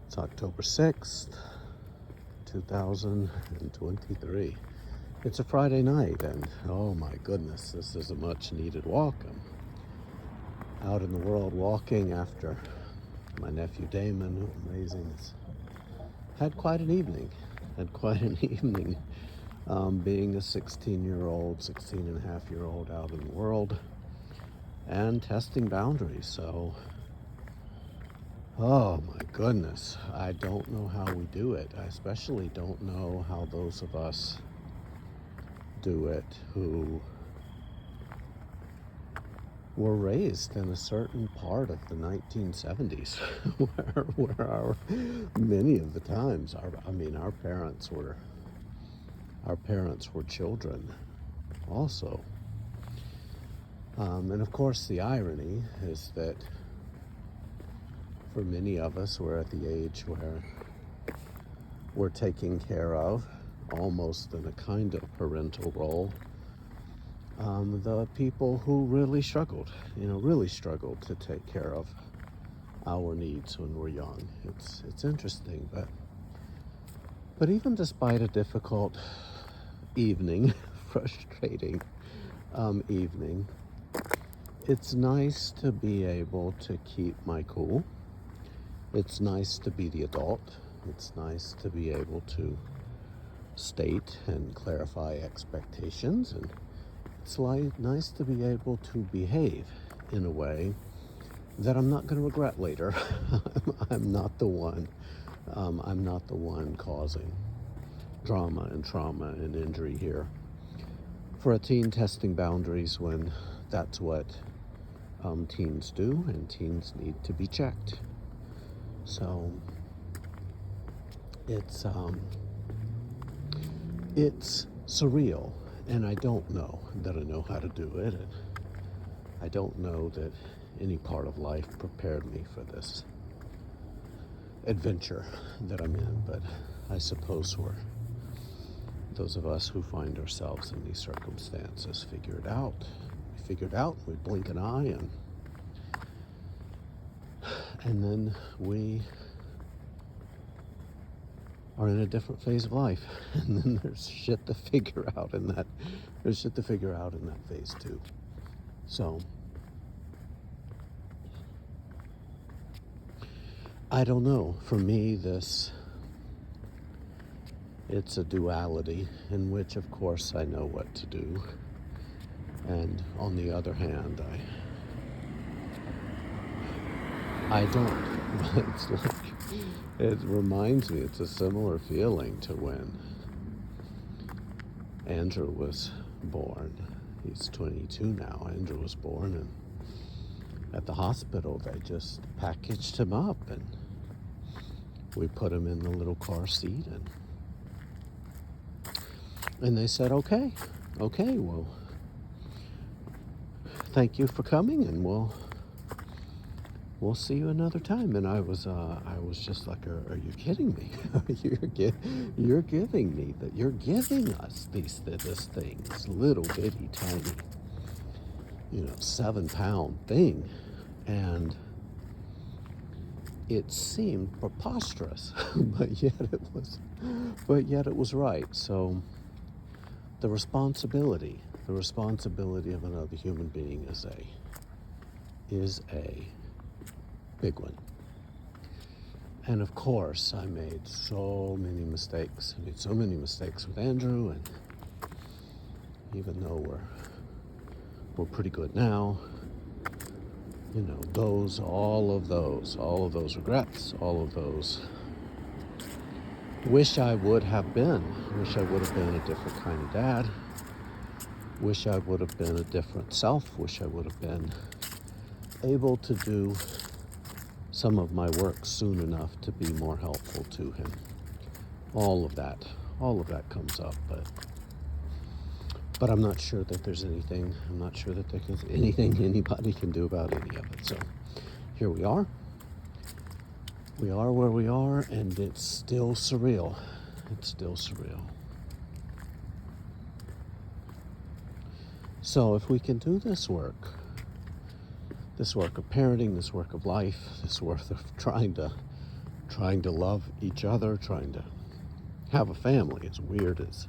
It's October 6th, 2023. It's a Friday night, and oh my goodness, this is a much needed walk. I'm out in the world walking after my nephew Damon, who I'm raising, has had quite an evening. Being a 16 and a half year old out in the world and testing boundaries. So, oh my goodness, I don't know how we do it. I especially don't know how those of us do it who were raised in a certain part of the 1970s where many of the times our parents were children also. And of course the irony is that for many of us, we're at the age where we're taking care of, almost in a kind of parental role, the people who really struggled to take care of our needs when we're young. It's interesting, but even despite a difficult evening, frustrating evening, it's nice to be able to keep my cool. It's nice to be the adult. It's nice to be able to state and clarify expectations, and it's nice to be able to behave in a way that I'm not going to regret later. I'm not the one. I'm not the one causing drama and trauma and injury here. For a teen testing boundaries when that's what teens do, and teens need to be checked. So it's surreal, and I don't know that I know how to do it, and I don't know that any part of life prepared me for this adventure that I'm in, but I suppose those of us who find ourselves in these circumstances figure it out. We figure it out, we blink an eye, and then we are in a different phase of life. And then there's shit to figure out in that phase too. So I don't know. For me, it's a duality in which, of course, I know what to do. And on the other hand, I don't. It's like, it reminds me, it's a similar feeling to when Andrew was born. He's 22 now. Andrew was born, and at the hospital they just packaged him up, and we put him in the little car seat, and they said, okay, well, thank you for coming, and we'll see you another time. And I was just like, are you kidding me? You're giving me that. You're giving us this thing, this little bitty tiny, 7-pound thing, and it seemed preposterous, but yet it was right. So the responsibility of another human being is a big one. And of course, I made so many mistakes. I made so many mistakes with Andrew, and even though we're pretty good now, all of those regrets, all of those wish I would have been a different kind of dad, wish I would have been a different self, wish I would have been able to do some of my work soon enough to be more helpful to him. All of that comes up, but I'm not sure that there's anything anybody can do about any of it. So here we are where we are, and it's still surreal. So if we can do this work of parenting, this work of life, this work of trying to trying to love each other, trying to have a family, as weird as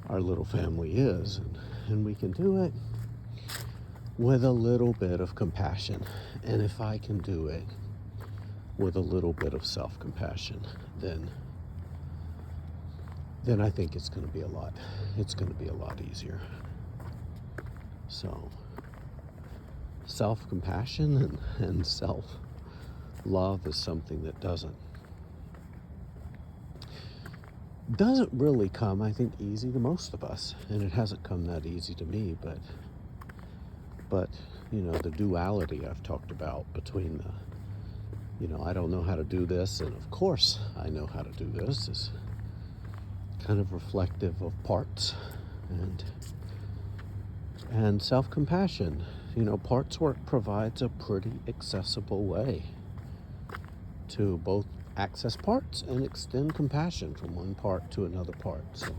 our little family is. And we can do it with a little bit of compassion. And if I can do it with a little bit of self-compassion, then I think it's going to be a lot easier. So self-compassion and self-love is something that doesn't really come, I think, easy to most of us. And it hasn't come that easy to me, but the duality I've talked about between I don't know how to do this, and of course I know how to do this, is kind of reflective of parts. And self-compassion. Parts work provides a pretty accessible way to both access parts and extend compassion from one part to another part. So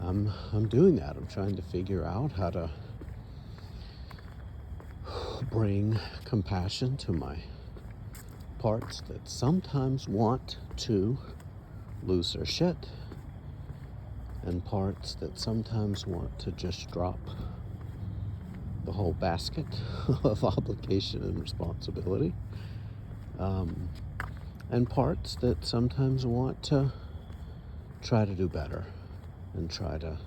I'm doing that. I'm trying to figure out how to bring compassion to my parts that sometimes want to lose their shit, and parts that sometimes want to just drop the whole basket of obligation and responsibility, and parts that sometimes want to try to do better and try to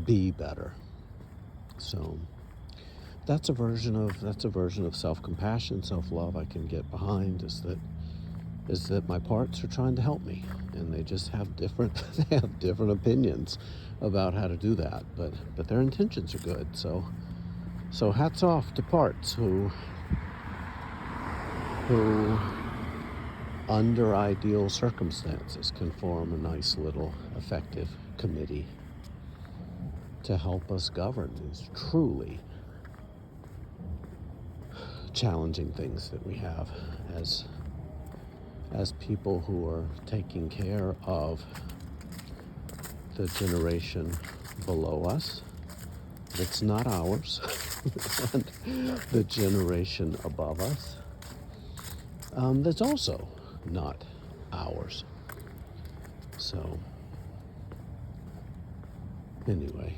be better. So that's a version of self-compassion, self-love I can get behind, is that my parts are trying to help me, and they just have different opinions about how to do that, but their intentions are good. So hats off to parts who under ideal circumstances can form a nice little effective committee to help us govern these truly challenging things that we have as people who are taking care of the generation below us that's not ours, and the generation above us that's also not ours. So anyway,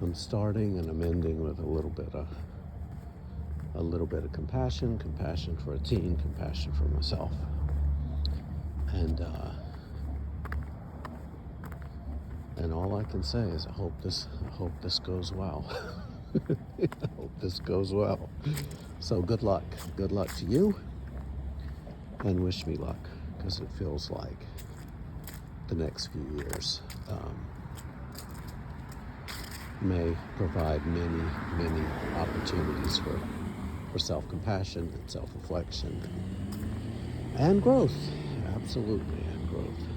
I'm starting and I'm ending with a little bit of compassion for a team, compassion for myself, and all I can say is I hope this goes well. I hope this goes well. So good luck to you, and wish me luck, because it feels like the next few years may provide many opportunities for self-compassion and self-reflection and growth. Absolutely, and growth.